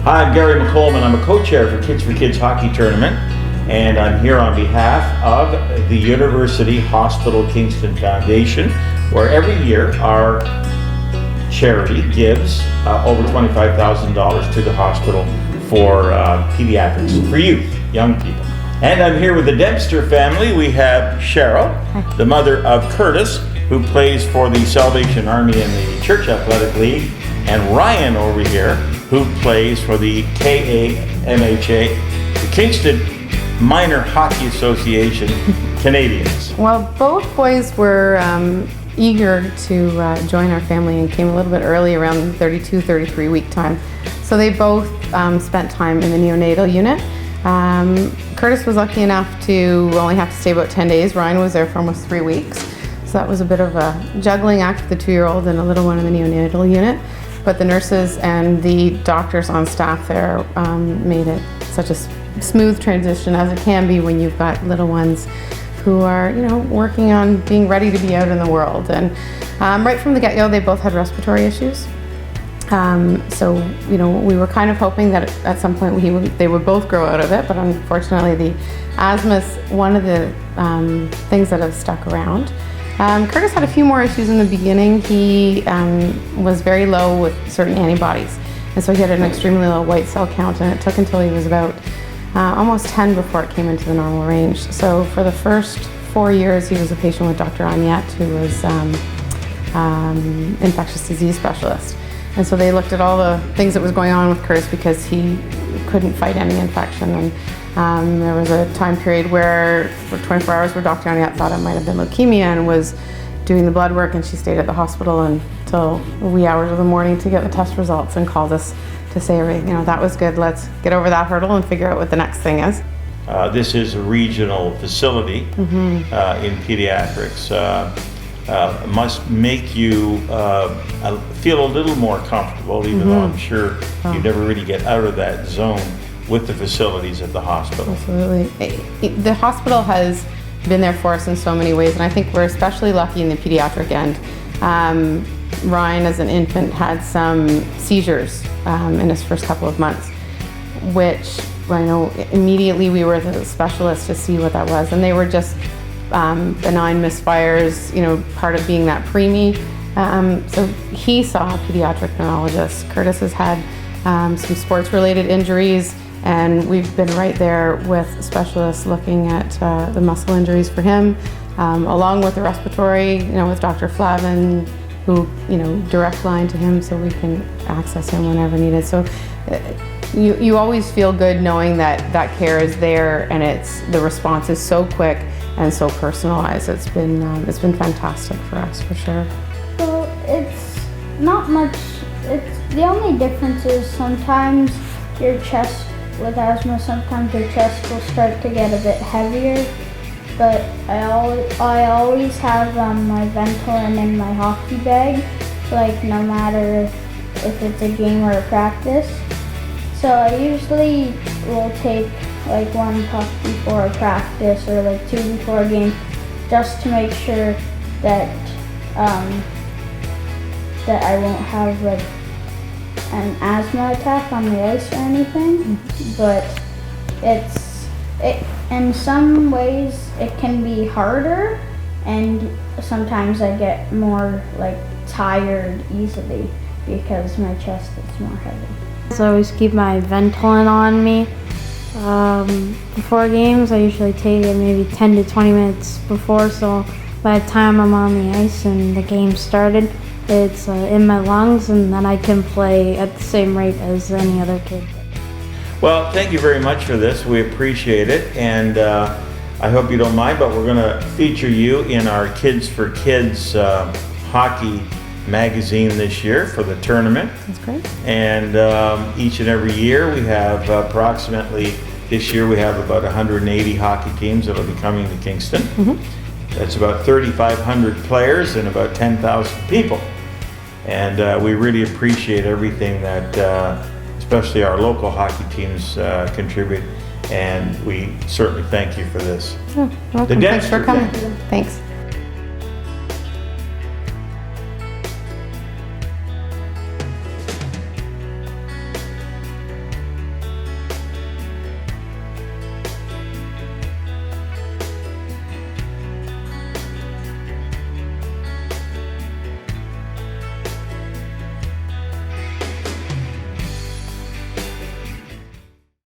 Hi, I'm Garry McColman. I'm a co-chair for Kids for Kids Hockey Tournament, and I'm here on behalf of the University Hospital Kingston Foundation, where every year our charity gives over $25,000 to the hospital for pediatrics, for youth, young people. And I'm here with the Dempster family. We have Cheryl, the mother of Curtis, who plays for the Salvation Army in the Church Athletic League, and Ryan over here, who plays for the KAMHA, the Kingston Minor Hockey Association Canadians. Well, both boys were eager to join our family and came a little bit early, around 32, 33 week time. So they both spent time in the neonatal unit. Curtis was lucky enough to only have to stay about 10 days. Ryan was there for almost 3 weeks. So that was a bit of a juggling act with the 2-year-old and a little one in the neonatal unit. But the nurses and the doctors on staff there made it such a smooth transition as it can be when you've got little ones who are, working on being ready to be out in the world. And right from the get-go, they both had respiratory issues. So, we were kind of hoping that at some point they would both grow out of it, but unfortunately the asthma is one of the things that have stuck around. Curtis had a few more issues in the beginning. He was very low with certain antibodies, and so he had an extremely low white cell count, and it took until he was about almost 10 before it came into the normal range. So for the first 4 years, he was a patient with Dr. Amiette, who was infectious disease specialist. And so they looked at all the things that was going on with Curtis because he couldn't fight any infection. And there was a time period where, for 24 hours, where Dr. Amiette thought it might have been leukemia and was doing the blood work, and she stayed at the hospital until the wee hours of the morning to get the test results and called us to say, that was good, let's get over that hurdle and figure out what the next thing is. This is a regional facility in pediatrics. Must make you feel a little more comfortable, even though I'm sure you never really get out of that zone with the facilities at the hospital. Absolutely. The hospital has been there for us in so many ways, and I think we're especially lucky in the pediatric end. Ryan, as an infant, had some seizures in his first couple of months, which immediately we were the specialists to see what that was, and they were just benign misfires, part of being that preemie. So he saw a pediatric neurologist. Curtis has had some sports-related injuries, and we've been right there with specialists looking at the muscle injuries for him, along with the respiratory, with Dr. Flavin, who, direct line to him so we can access him whenever needed. So you always feel good knowing that care is there, and the response is so quick and so personalized. It's been fantastic for us, for sure. So it's not much. The only difference is sometimes your chest, with asthma, sometimes your chest will start to get a bit heavier. But I always have my Ventolin in my hockey bag, no matter if it's a game or a practice. So I usually will take 1 puff before a practice or 2 before a game, just to make sure that that I won't have an asthma attack on the ice or anything. But in some ways it can be harder, and sometimes I get more tired easily because my chest is more heavy. So I always keep my Ventolin on me. Before games, I usually take it maybe 10 to 20 minutes before, so by the time I'm on the ice and the game started, it's in my lungs, and then I can play at the same rate as any other kid. Well, thank you very much for this. We appreciate it, and I hope you don't mind, but we're going to feature you in our Kids for Kids hockey magazine this year for the tournament. That's great. And each and every year we have this year we have about 180 hockey teams that will be coming to Kingston. That's about 3,500 players and about 10,000 people. And we really appreciate everything that especially our local hockey teams contribute, and we certainly thank you for this. Oh, welcome. Thanks for coming. Thanks.